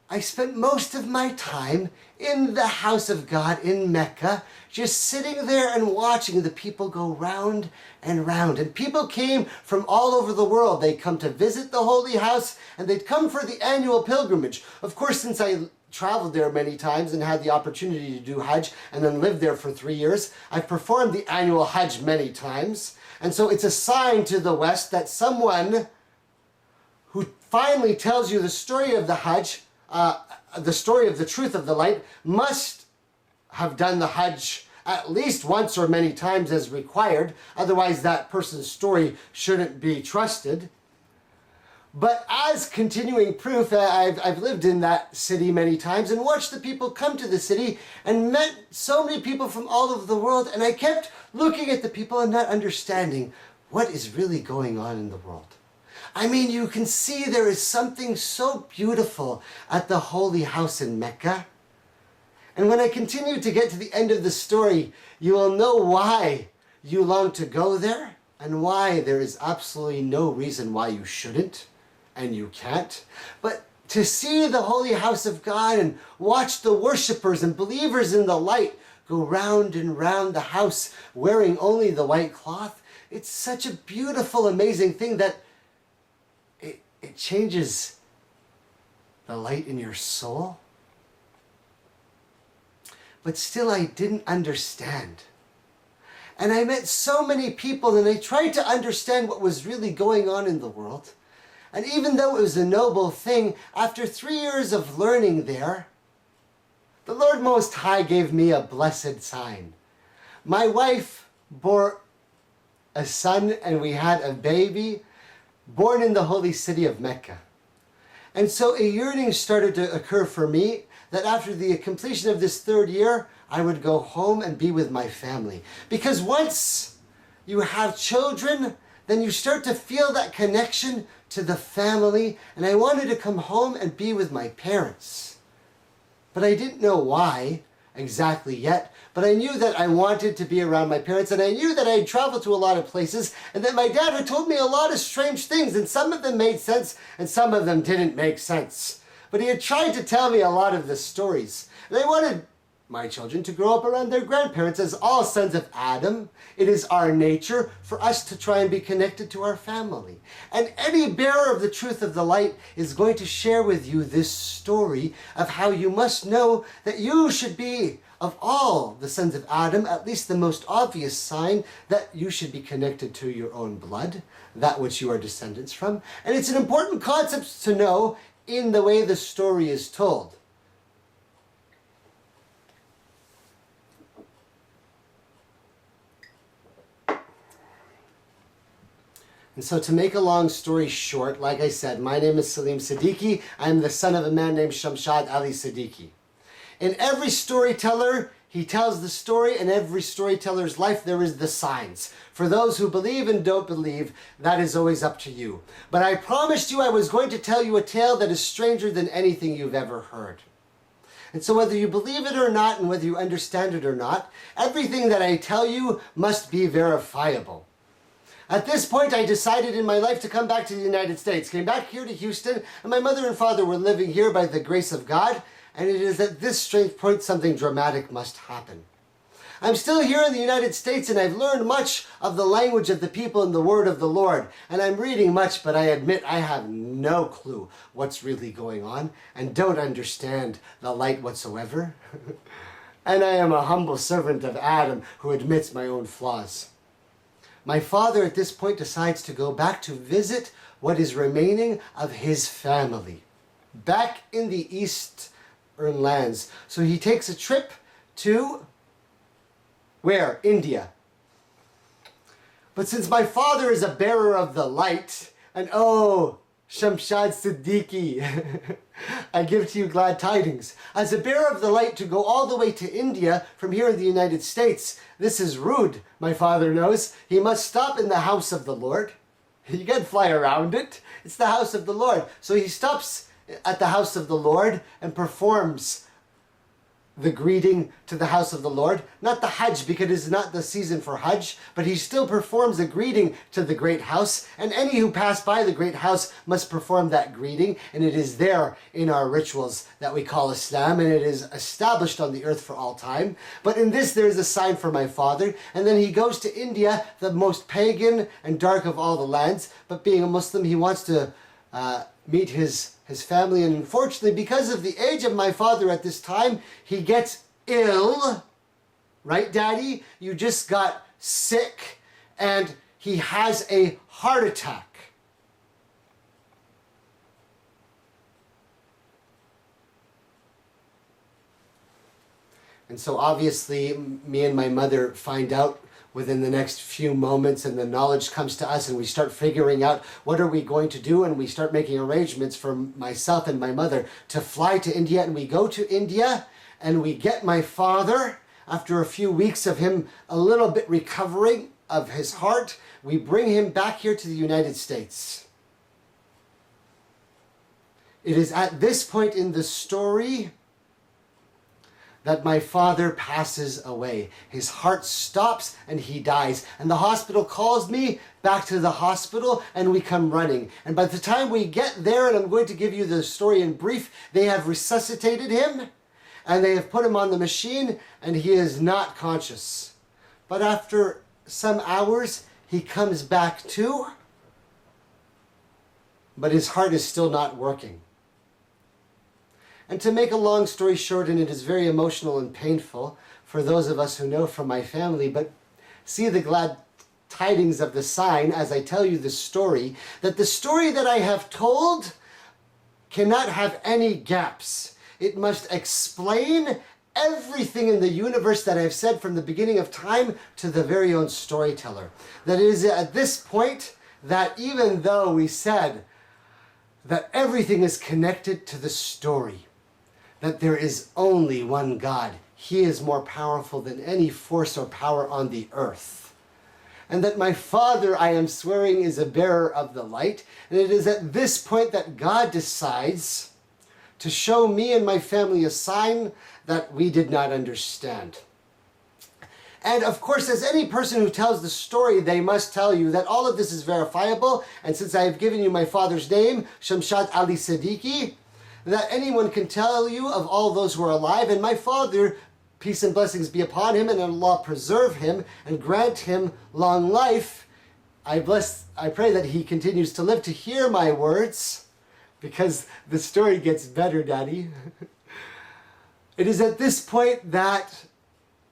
I spent most of my time in the house of God in Mecca, just sitting there and watching the people go round and round. And people came from all over the world. They'd come to visit the holy house, and they'd come for the annual pilgrimage. Of course, since I traveled there many times and had the opportunity to do Hajj and then lived there for 3 years, I've performed the annual Hajj many times. And so it's a sign to the West that someone who finally tells you the story of the Hajj, the story of the truth of the light, must have done the Hajj at least once or many times as required. Otherwise, that person's story shouldn't be trusted. But as continuing proof, I've lived in that city many times and watched the people come to the city and met so many people from all over the world. And I kept looking at the people and not understanding what is really going on in the world. I mean, you can see there is something so beautiful at the holy house in Mecca. And when I continue to get to the end of the story, you will know why you long to go there and why there is absolutely no reason why you shouldn't and you can't. But to see the holy house of God and watch the worshipers and believers in the light go round and round the house wearing only the white cloth, it's such a beautiful, amazing thing that it changes the light in your soul. But still I didn't understand. And I met so many people and I tried to understand what was really going on in the world. And even though it was a noble thing, after 3 years of learning there, the Lord Most High gave me a blessed sign. My wife bore a son and we had a baby born in the holy city of Mecca. And so a yearning started to occur for me that after the completion of this 3rd year, I would go home and be with my family. Because once you have children, then you start to feel that connection to the family. And I wanted to come home and be with my parents. But I didn't know why exactly yet. But I knew that I wanted to be around my parents, and I knew that I had traveled to a lot of places, and that my dad had told me a lot of strange things, and some of them made sense, and some of them didn't make sense. But he had tried to tell me a lot of the stories, and I wanted my children to grow up around their grandparents. As all sons of Adam, it is our nature for us to try and be connected to our family. And any bearer of the truth of the light is going to share with you this story of how you must know that you should be, of all the sons of Adam, at least the most obvious sign that you should be connected to your own blood, that which you are descendants from. And it's an important concept to know in the way the story is told. And so to make a long story short, like I said, my name is Salim Siddiqui. I'm the son of a man named Shamshad Ali Siddiqui. In every storyteller, he tells the story. In every storyteller's life, there is the signs. For those who believe and don't believe, that is always up to you. But I promised you I was going to tell you a tale that is stranger than anything you've ever heard. And so whether you believe it or not, and whether you understand it or not, everything that I tell you must be verifiable. At this point, I decided in my life to come back to the United States. Came back here to Houston, and my mother and father were living here by the grace of God, and it is at this strange point something dramatic must happen. I'm still here in the United States, and I've learned much of the language of the people and the word of the Lord, and I'm reading much, but I admit I have no clue what's really going on, and don't understand the light whatsoever. And I am a humble servant of Adam who admits my own flaws. My father at this point decides to go back to visit what is remaining of his family back in the eastern lands. So he takes a trip to where? India. But since my father is a bearer of the light, and oh, Shamshad Siddiqui, I give to you glad tidings. As a bearer of the light, to go all the way to India from here in the United States, this is rude, my father knows. He must stop in the house of the Lord. You can't fly around it. It's the house of the Lord. So he stops at the house of the Lord and performs the greeting to the house of the Lord. Not the Hajj, because it is not the season for Hajj, but he still performs a greeting to the great house, and any who pass by the great house must perform that greeting, and it is there in our rituals that we call Islam, and it is established on the earth for all time. But in this there is a sign for my father, and then he goes to India, the most pagan and dark of all the lands, but being a Muslim, he wants to meet his family, and unfortunately, because of the age of my father at this time, he gets ill. Right, Daddy? You just got sick, and he has a heart attack. And so obviously, me and my mother find out within the next few moments, and the knowledge comes to us, and we start figuring out what are we going to do, and we start making arrangements for myself and my mother to fly to India. And we go to India, and we get my father. After a few weeks of him a little bit recovering of his heart, we bring him back here to the United States. It is at this point in the story that my father passes away. His heart stops and he dies. And the hospital calls me back to the hospital, and we come running. And by the time we get there, and I'm going to give you the story in brief, they have resuscitated him and they have put him on the machine, and he is not conscious. But after some hours, he comes back to, but his heart is still not working. And to make a long story short, and it is very emotional and painful for those of us who know from my family, but see the glad tidings of the sign as I tell you the story, that the story that I have told cannot have any gaps. It must explain everything in the universe that I've said from the beginning of time to the very own storyteller. That it is at this point that even though we said that everything is connected to the story, that there is only one God. He is more powerful than any force or power on the earth. And that my father, I am swearing, is a bearer of the light. And it is at this point that God decides to show me and my family a sign that we did not understand. And of course, as any person who tells the story, they must tell you that all of this is verifiable. And since I have given you my father's name, Shamshad Ali Siddiqui, that anyone can tell you of all those who are alive. And my father, peace and blessings be upon him, and Allah preserve him and grant him long life. I pray that he continues to live to hear my words, because the story gets better, Daddy. It is at this point that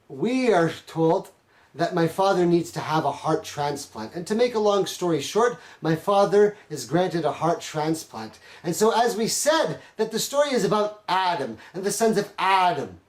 we are told that my father needs to have a heart transplant. And to make a long story short, my father is granted a heart transplant. And so as we said, that the story is about Adam and the sons of Adam,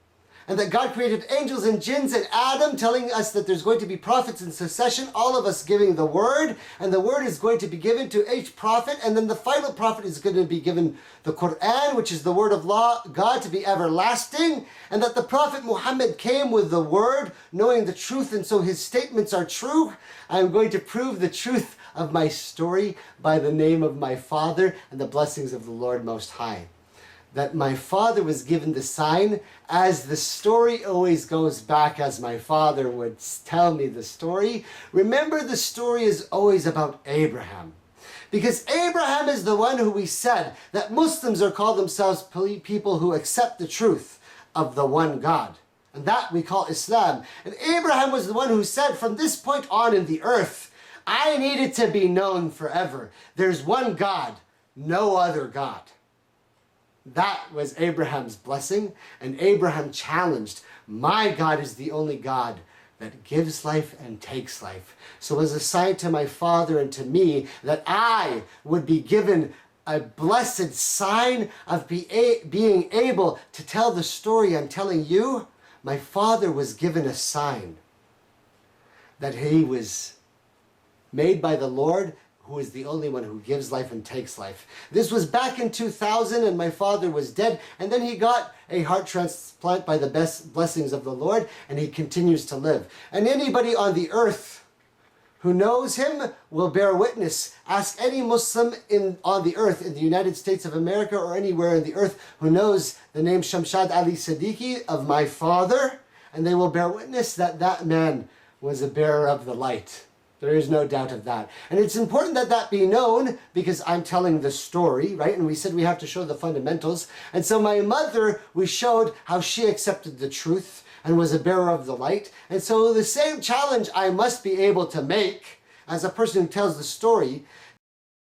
and that God created angels and jinns and Adam, telling us that there's going to be prophets in succession, all of us giving the word, and the word is going to be given to each prophet, and then the final prophet is going to be given the Quran, which is the word of God to be everlasting, and that the prophet Muhammad came with the word, knowing the truth, and so his statements are true. I am going to prove the truth of my story by the name of my father and the blessings of the Lord Most High. That my father was given the sign, as the story always goes back, as my father would tell me the story. Remember, the story is always about Abraham. Because Abraham is the one who we said that Muslims are called themselves people who accept the truth of the one God. And that we call Islam. And Abraham was the one who said, from this point on in the earth, I need it to be known forever. There's one God, no other God. That was Abraham's blessing, and Abraham challenged, my God is the only God that gives life and takes life. So as a sign to my father and to me that I would be given a blessed sign of being able to tell the story I'm telling you, my father was given a sign that he was made by the Lord, who is the only one who gives life and takes life. This was back in 2000, and my father was dead, and then he got a heart transplant by the blessings of the Lord, and he continues to live. And anybody on the earth who knows him will bear witness. Ask any Muslim on the earth, in the United States of America or anywhere in the earth, who knows the name Shamshad Ali Siddiqui of my father, and they will bear witness that that man was a bearer of the light. There is no doubt of that. And it's important that that be known because I'm telling the story, right? And we said we have to show the fundamentals. And so my mother, we showed how she accepted the truth and was a bearer of the light. And so the same challenge I must be able to make as a person who tells the story